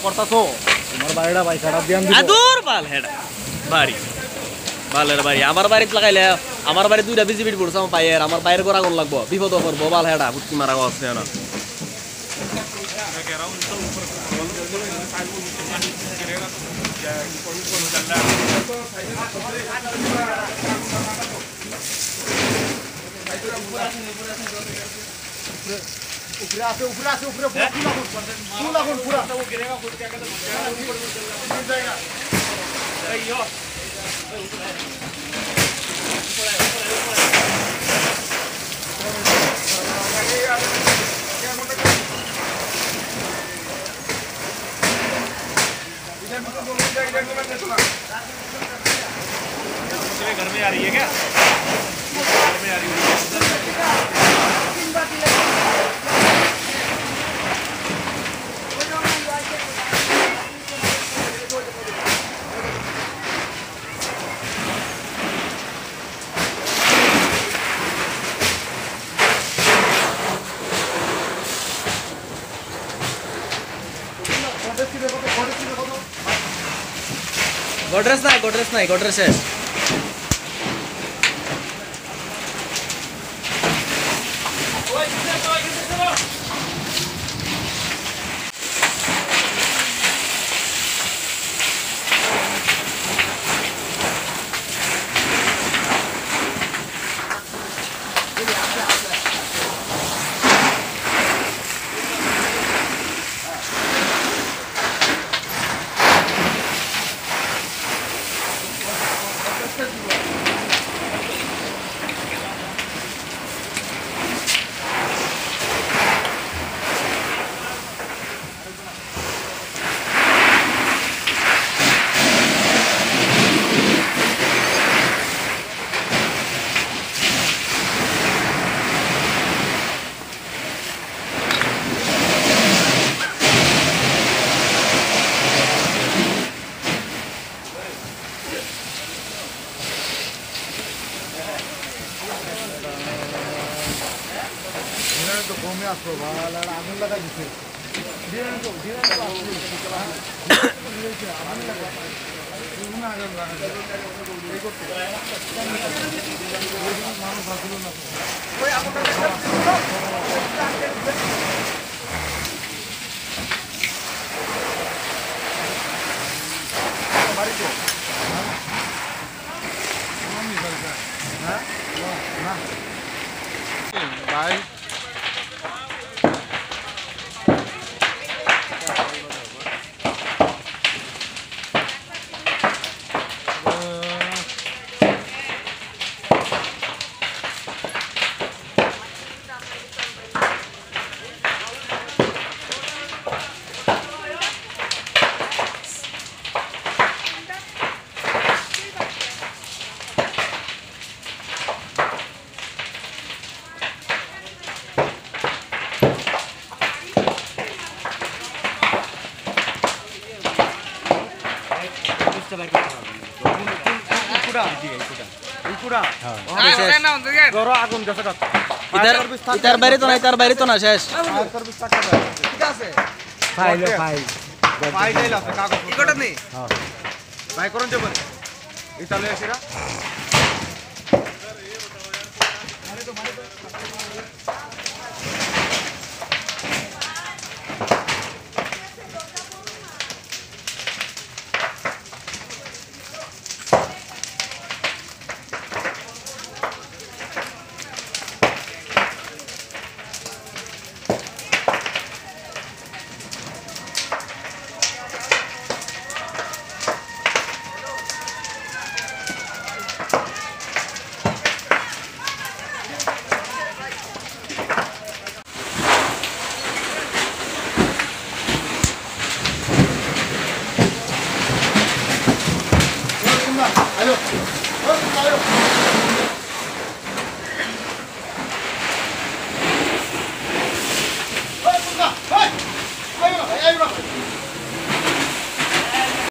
করতাছো তোমার বাড়িটা ভাই খারাপ দিয়ান দিছো আদুর বাল হেডা বাড়ি বালের বাড়ি আমার বাড়িতে লাগাইলে আমার বাড়ি দুইটা বিজিবিট পড়ছে আমার পায়ের আমার পায়ের গোড়া কোন লাগবো বিপদ করবো বাল হেডা ফুটকি মারা আছে না উপরে আছে উপরে পুরা পুরা घर में आ रही है क्या? घर में आ रही है। गोड्रेस नाही गोड्रेस শেষ তো কমে আসলো ভালো আর আগুন লাগা দিছে দিন তো আগুন লাগা না আগুন লাগা এই করতে মানুষ আসলো না ওই আগুনটা বাড়িতে হ্যাঁ না বাই इतर बारी तो ना शेष ঠিক আছে ফাইল ফাইল আছে কাগজ ইকোটা নেই ভাই করুন যে বলে ইতালে আসিরা